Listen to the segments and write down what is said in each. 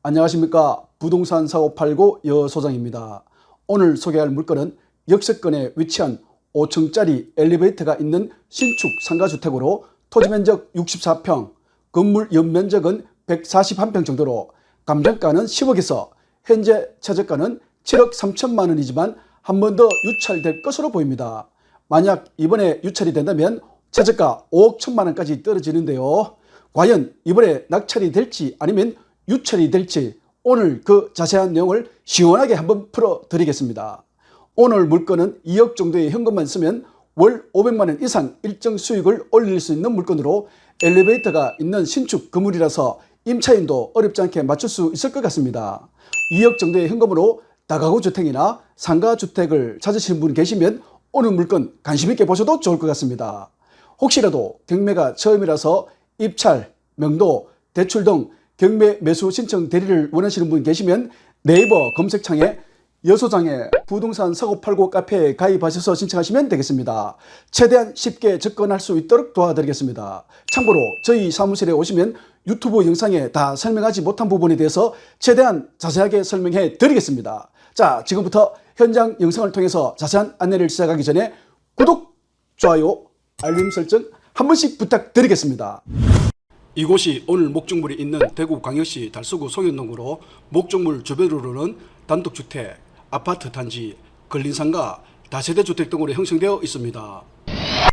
안녕하십니까. 부동산 사고 팔고 여소장입니다. 오늘 소개할 물건은 역세권에 위치한 5층짜리 엘리베이터가 있는 신축 상가주택으로 토지면적 64평, 건물 연면적은 141평 정도로 감정가는 10억에서 현재 최저가는 7억 3천만 원이지만 한 번 더 유찰될 것으로 보입니다. 만약 이번에 유찰이 된다면 최저가 5억 1천만 원까지 떨어지는데요. 과연 이번에 낙찰이 될지 아니면 유찰이 될지 오늘 그 자세한 내용을 시원하게 한번 풀어드리겠습니다. 오늘 물건은 2억 정도의 현금만 쓰면 월 500만 원 이상 일정 수익을 올릴 수 있는 물건으로 엘리베이터가 있는 신축 건물이라서 임차인도 어렵지 않게 맞출 수 있을 것 같습니다. 2억 정도의 현금으로 다가구 주택이나 상가주택을 찾으시는 분 계시면 오늘 물건 관심 있게 보셔도 좋을 것 같습니다. 혹시라도 경매가 처음이라서 입찰, 명도, 대출 등 경매 매수 신청 대리를 원하시는 분 계시면 네이버 검색창에 여소장의 부동산 사고 팔고 카페에 가입하셔서 신청하시면 되겠습니다. 최대한 쉽게 접근할 수 있도록 도와드리겠습니다. 참고로 저희 사무실에 오시면 유튜브 영상에 다 설명하지 못한 부분에 대해서 최대한 자세하게 설명해 드리겠습니다. 자, 지금부터 현장 영상을 통해서 자세한 안내를 시작하기 전에 구독, 좋아요, 알림 설정 한 번씩 부탁드리겠습니다. 이곳이 오늘 목적물이 있는 대구광역시 달서구 송현동으로 목적물 주변으로는 단독주택, 아파트 단지, 근린상가, 다세대 주택 등으로 형성되어 있습니다.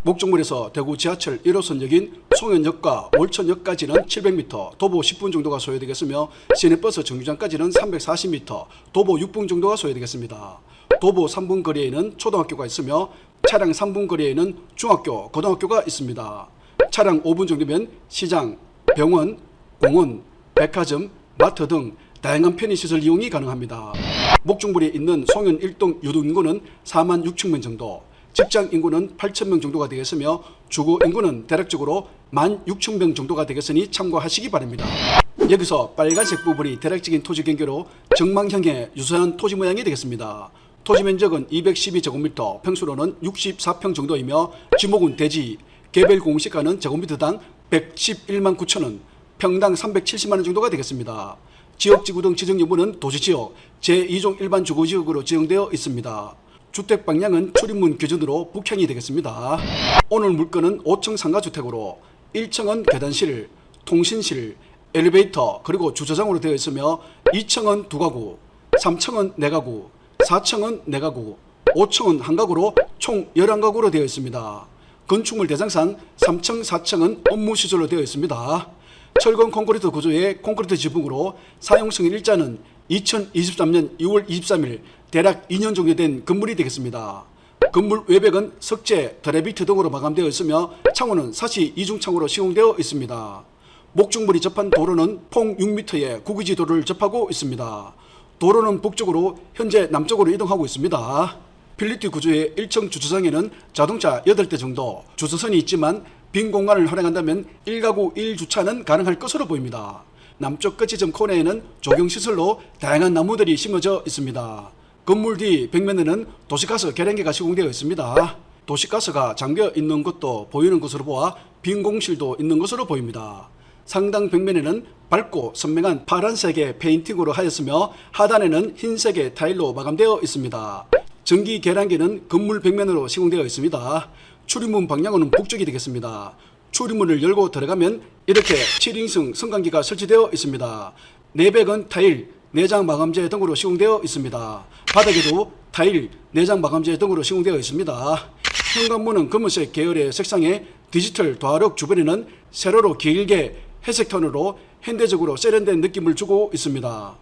목적물에서 대구 지하철 1호선역인 송현역과 월천역까지는 700m, 도보 10분 정도가 소요되겠으며 시내버스 정류장까지는 340m, 도보 6분 정도가 소요되겠습니다. 도보 3분 거리에는 초등학교가 있으며 차량 3분 거리에는 중학교, 고등학교가 있습니다. 차량 5분 정도면 시장, 병원, 공원, 백화점, 마트 등 다양한 편의시설 이용이 가능합니다. 목적물이 있는 송현 1동 유동인구는 4만 6천 명 정도, 직장 인구는 8천 명 정도가 되겠으며 주거 인구는 대략적으로 1만 6천 명 정도가 되겠으니 참고하시기 바랍니다. 여기서 빨간색 부분이 대략적인 토지 경계로 정망형의 유사한 토지 모양이 되겠습니다. 토지 면적은 212제곱미터, 평수로는 64평 정도이며 지목은 대지, 개별 공시가는 제곱미터당 111만 9천 원, 평당 370만 원 정도가 되겠습니다. 지역지구 등 지정 여부는 도시지역 제2종 일반 주거지역으로 지정되어 있습니다. 주택 방향은 출입문 기준으로 북향이 되겠습니다. 오늘 물건은 5층 상가주택으로 1층은 계단실, 통신실, 엘리베이터 그리고 주차장으로 되어 있으며 2층은 2가구, 3층은 4가구, 4층은 4가구, 5층은 1가구로 총 11가구로 되어 있습니다. 건축물 대장상 3층, 4층은 업무시설로 되어 있습니다. 철근 콘크리트 구조의 콘크리트 지붕으로 사용승인 일자는 2023년 2월 23일 대략 2년 정도 된 건물이 되겠습니다. 건물 외벽은 석재, 드레비트 등으로 마감되어 있으며 창호는 사시 이중창호로 시공되어 있습니다. 목적물이 접한 도로는 폭 6m의 국유지 도로를 접하고 있습니다. 도로는 북쪽으로 현재 남쪽으로 이동하고 있습니다. 필리티 구조의 1층 주차장에는 자동차 8대 정도 주차선이 있지만 빈 공간을 활용한다면 1가구 1주차는 가능할 것으로 보입니다. 남쪽 끝지점 코너에는 조경시설로 다양한 나무들이 심어져 있습니다. 건물 뒤 벽면에는 도시가스 계량기가 시공되어 있습니다. 도시가스가 잠겨 있는 것도 보이는 것으로 보아 빈 공실도 있는 것으로 보입니다. 상당 벽면에는 밝고 선명한 파란색의 페인팅으로 하였으며 하단에는 흰색의 타일로 마감되어 있습니다. 전기 계량기는 건물 벽면으로 시공되어 있습니다. 출입문 방향은 북쪽이 되겠습니다. 출입문을 열고 들어가면 이렇게 7인승 승강기가 설치되어 있습니다. 내벽은 타일, 내장 마감재 등으로 시공되어 있습니다. 바닥에도 타일, 내장 마감재 등으로 시공되어 있습니다. 현관문은 검은색 계열의 색상에 디지털 도화력 주변에는 세로로 길게 회색 톤으로 현대적으로 세련된 느낌을 주고 있습니다.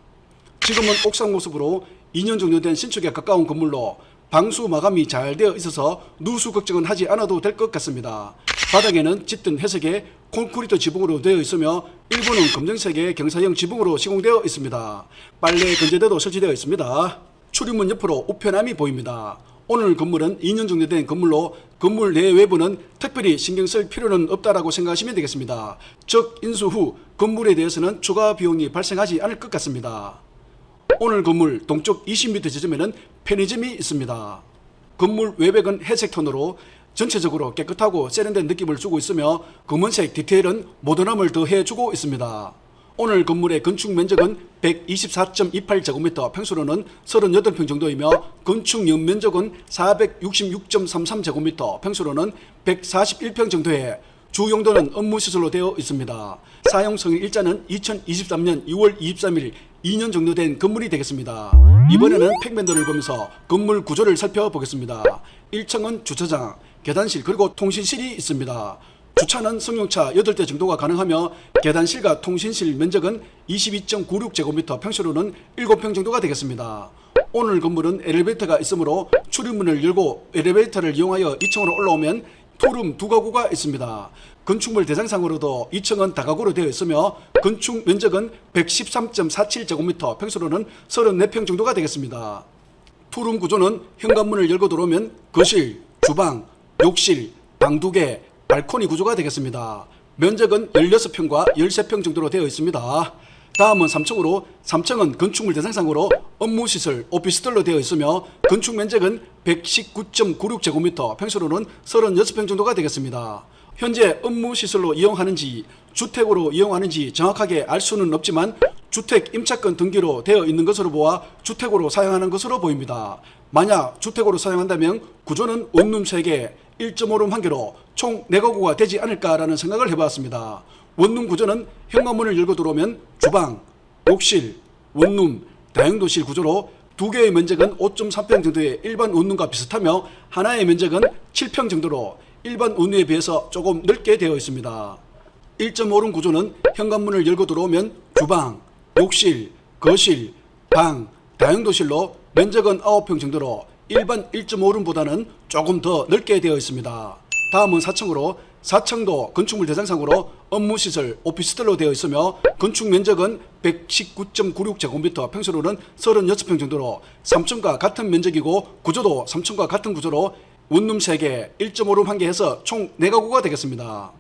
지금은 옥상 모습으로 2년 정도 된 신축에 가까운 건물로 방수 마감이 잘 되어 있어서 누수 걱정은 하지 않아도 될 것 같습니다. 바닥에는 짙은 회색의 콘크리트 지붕으로 되어 있으며 일부는 검정색의 경사형 지붕으로 시공되어 있습니다. 빨래 건조대도 설치되어 있습니다. 출입문 옆으로 우편함이 보입니다. 오늘 건물은 2년 정도 된 건물로 건물 내 외부는 특별히 신경 쓸 필요는 없다라고 생각하시면 되겠습니다. 즉 인수 후 건물에 대해서는 추가 비용이 발생하지 않을 것 같습니다. 오늘 건물 동쪽 20m 지점에는 편의점이 있습니다. 건물 외벽은 회색 톤으로 전체적으로 깨끗하고 세련된 느낌을 주고 있으며 검은색 디테일은 모던함을 더해주고 있습니다. 오늘 건물의 건축 면적은 124.28제곱미터, 평수로는 38평 정도이며 건축 연면적은 466.33제곱미터, 평수로는 141평 정도에 주 용도는 업무시설로 되어 있습니다. 사용승인 일자는 2023년 6월 23일 2년 정도 된 건물이 되겠습니다. 이번에는 평면도를 보면서 건물 구조를 살펴보겠습니다. 1층은 주차장, 계단실 그리고 통신실이 있습니다. 주차는 승용차 8대 정도가 가능하며 계단실과 통신실 면적은 22.96제곱미터, 평수로는 7평 정도가 되겠습니다. 오늘 건물은 엘리베이터가 있으므로 출입문을 열고 엘리베이터를 이용하여 2층으로 올라오면 투룸 2가구가 있습니다. 건축물 대장상으로도 2층은 다가구로 되어 있으며 건축 면적은 113.47제곱미터, 평수로는 34평 정도가 되겠습니다. 투룸 구조는 현관문을 열고 들어오면 거실, 주방, 욕실, 방 2개, 발코니 구조가 되겠습니다. 면적은 16평과 13평 정도로 되어 있습니다. 다음은 3층으로 3층은 건축물 대상상으로 업무시설, 오피스텔로 되어 있으며 건축 면적은 119.96제곱미터, 평수로는 36평 정도가 되겠습니다. 현재 업무시설로 이용하는지 주택으로 이용하는지 정확하게 알 수는 없지만 주택 임차권 등기로 되어 있는 것으로 보아 주택으로 사용하는 것으로 보입니다. 만약 주택으로 사용한다면 구조는 원룸 3개, 1.5룸 1개로 총 4가구가 되지 않을까라는 생각을 해봤습니다. 원룸 구조는 현관문을 열고 들어오면 주방, 욕실, 원룸, 다용도실 구조로 2개의 면적은 5.3평 정도의 일반 원룸과 비슷하며 하나의 면적은 7평 정도로 일반 원룸에 비해서 조금 넓게 되어 있습니다. 1.5룸 구조는 현관문을 열고 들어오면 주방, 욕실, 거실, 방, 다용도실로 면적은 9평 정도로 일반 1.5룸보다는 조금 더 넓게 되어 있습니다. 다음은 4층으로 4층도 건축물 대장상으로 업무시설, 오피스텔로 되어 있으며 건축 면적은 119.96제곱미터, 평수로는 36평 정도로 3층과 같은 면적이고 구조도 3층과 같은 구조로 원룸 3개, 1.5룸 1개 해서 총 4가구가 되겠습니다.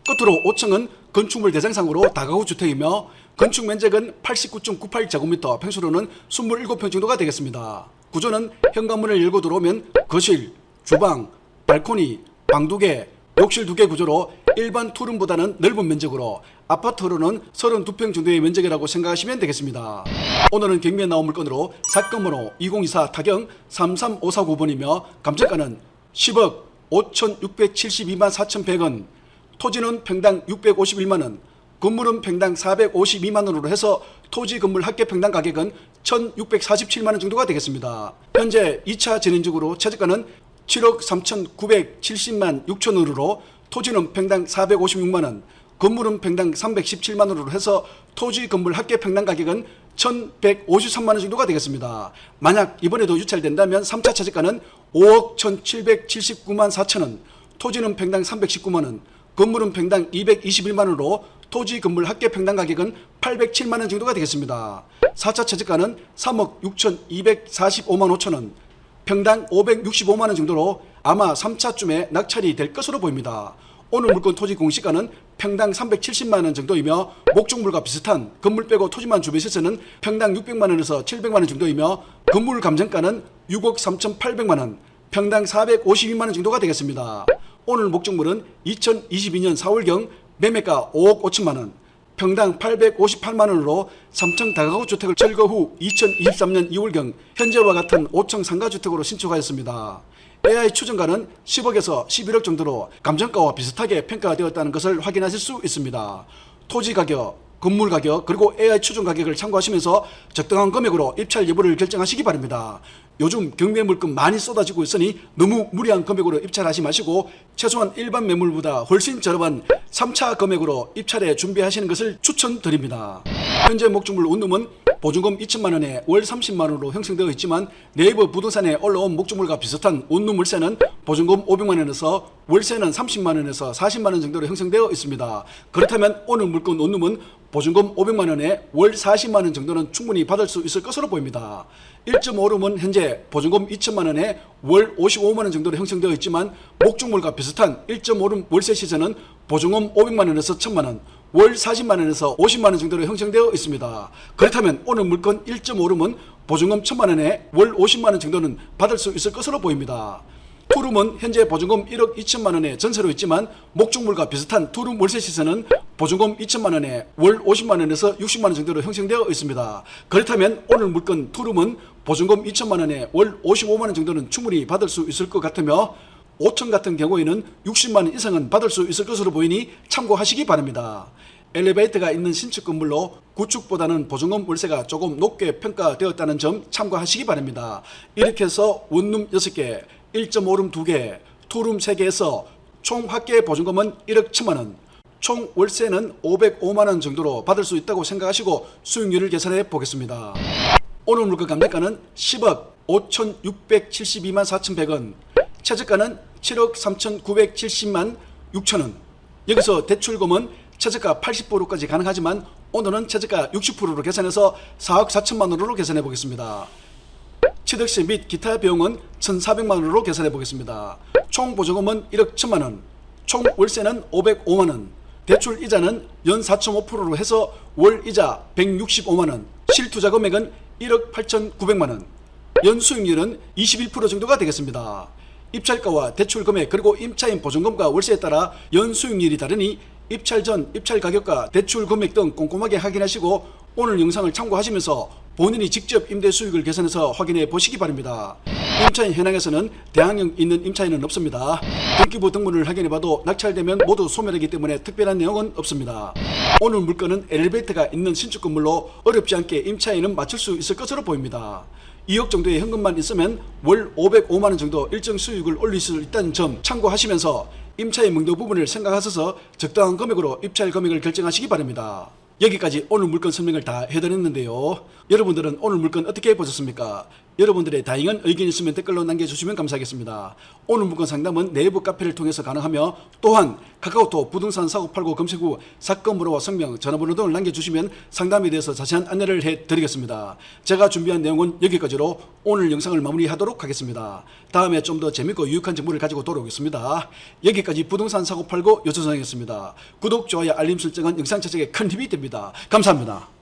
끝으로 5층은 건축물 대장상으로 다가구 주택이며 건축 면적은 89.98제곱미터, 평수로는 27평 정도가 되겠습니다. 구조는 현관문을 열고 들어오면 거실, 주방, 발코니, 방 2개, 욕실 2개 구조로 일반 투룸보다는 넓은 면적으로 아파트로는 32평 정도의 면적이라고 생각하시면 되겠습니다. 오늘은 경매에 나온 물건으로 사건번호 2024 타경 33549번이며 감정가는 10억 5,672만 4,100원, 토지는 평당 651만원, 건물은 평당 452만원으로 해서 토지 건물 합계 평당 가격은 1,647만원 정도가 되겠습니다. 현재 2차 진행적으로 최저가는 7억 3,970만 6천원으로 토지는 평당 456만원, 건물은 평당 317만원으로 해서 토지 건물 합계 평당 가격은 1,153만원 정도가 되겠습니다. 만약 이번에도 유찰된다면 3차 최저가는 5억 1,779만 4천원, 토지는 평당 319만원, 건물은 평당 221만원으로 토지 건물 합계 평당 가격은 807만원 정도가 되겠습니다. 4차 최저가는 3억 6,245만 5천원, 평당 565만원 정도로 아마 3차쯤에 낙찰이 될 것으로 보입니다. 오늘 물건 토지 공시가는 평당 370만원 정도이며 목적물과 비슷한 건물 빼고 토지만 주변시세는 평당 600만원에서 700만원 정도이며 건물 감정가는 6억 3,800만원, 평당 452만원 정도가 되겠습니다. 오늘 목적물은 2022년 4월경 매매가 5억 5천만원, 평당 858만원으로 3층 다가구 주택을 철거 후 2023년 2월경 현재와 같은 5층 상가주택으로 신축하였습니다. AI 추정가는 10억에서 11억 정도로 감정가와 비슷하게 평가되었다는 것을 확인하실 수 있습니다. 토지 가격, 건물 가격, 그리고 AI 추정 가격을 참고하시면서 적당한 금액으로 입찰 여부를 결정하시기 바랍니다. 요즘 경매 물건 많이 쏟아지고 있으니 너무 무리한 금액으로 입찰하지 마시고 최소한 일반 매물보다 훨씬 저렴한 3차 금액으로 입찰에 준비하시는 것을 추천드립니다. 현재 목적물 원룸은 보증금 2천만원에 월 30만원으로 형성되어 있지만 네이버 부동산에 올라온 목적물과 비슷한 원룸 월세는 보증금 500만원에서 월세는 30만원에서 40만원 정도로 형성되어 있습니다. 그렇다면 오늘 물건 원룸은 보증금 500만원에 월 40만원 정도는 충분히 받을 수 있을 것으로 보입니다. 1.5룸은 현재 보증금 2천만원에 월 55만원 정도로 형성되어 있지만 목적물과 비슷한 1.5룸 월세 시세는 보증금 500만원에서 1000만원, 월 40만원에서 50만원 정도로 형성되어 있습니다. 그렇다면 오늘 물건 1.5룸은 보증금 1000만원에 월 50만원 정도는 받을 수 있을 것으로 보입니다. 투룸은 현재 보증금 1억 2천만 원에 전세로 있지만 목축물과 비슷한 투룸 월세 시세는 보증금 2천만 원에 월 50만 원에서 60만 원 정도로 형성되어 있습니다. 그렇다면 오늘 물건 투룸은 보증금 2천만 원에 월 55만 원 정도는 충분히 받을 수 있을 것 같으며 5천 같은 경우에는 60만 원 이상은 받을 수 있을 것으로 보이니 참고하시기 바랍니다. 엘리베이터가 있는 신축 건물로 구축보다는 보증금 월세가 조금 높게 평가되었다는 점 참고하시기 바랍니다. 이렇게 해서 원룸 6개, 1.5룸 2개, 투룸 3개에서 총 합계 보증금은 1억 1천만 원, 총 월세는 505만 원 정도로 받을 수 있다고 생각하시고 수익률을 계산해 보겠습니다. 오늘 물건 감정가는 10억 5,672만 4,100원, 최저가는 7억 3,970만 6천원. 여기서 대출금은 최저가 80%까지 가능하지만 오늘은 최저가 60%로 계산해서 4억 4천만 원으로 계산해 보겠습니다. 취득세 및 기타 비용은 1,400만 원으로 계산해 보겠습니다. 총 보증금은 1억 1천만 원, 총 월세는 505만 원, 대출 이자는 연 4.5%로 해서 월 이자 165만 원, 실투자 금액은 1억 8,900만 원, 연 수익률은 21% 정도가 되겠습니다. 입찰가와 대출 금액 그리고 임차인 보증금과 월세에 따라 연 수익률이 다르니 입찰 전 입찰 가격과 대출 금액 등 꼼꼼하게 확인하시고 오늘 영상을 참고하시면서 본인이 직접 임대 수익을 계산해서 확인해 보시기 바랍니다. 임차인 현황에서는 대항력 있는 임차인은 없습니다. 등기부 등본을 확인해 봐도 낙찰되면 모두 소멸하기 때문에 특별한 내용은 없습니다. 오늘 물건은 엘리베이터가 있는 신축 건물로 어렵지 않게 임차인은 맞출 수 있을 것으로 보입니다. 2억 정도의 현금만 있으면 월 505만 원 정도 일정 수익을 올릴 수 있다는 점 참고하시면서 임차인 명도 부분을 생각하셔서 적당한 금액으로 입찰 금액을 결정하시기 바랍니다. 여기까지 오늘 물건 설명을 다 해드렸는데요. 여러분들은 오늘 물건 어떻게 보셨습니까? 여러분들의 다양한 의견이 있으면 댓글로 남겨주시면 감사하겠습니다. 오늘 물건 상담은 내부 카페를 통해서 가능하며 또한 카카오톡 부동산 사고 팔고 검색 후 사건 번호와 성명, 전화번호 등을 남겨주시면 상담에 대해서 자세한 안내를 해드리겠습니다. 제가 준비한 내용은 여기까지로 오늘 영상을 마무리하도록 하겠습니다. 다음에 좀 더 재밌고 유익한 정보를 가지고 돌아오겠습니다. 여기까지 부동산 사고 팔고 여소장이었습니다. 구독, 좋아요, 알림 설정은 영상 제작에 큰 힘이 됩니다. 감사합니다.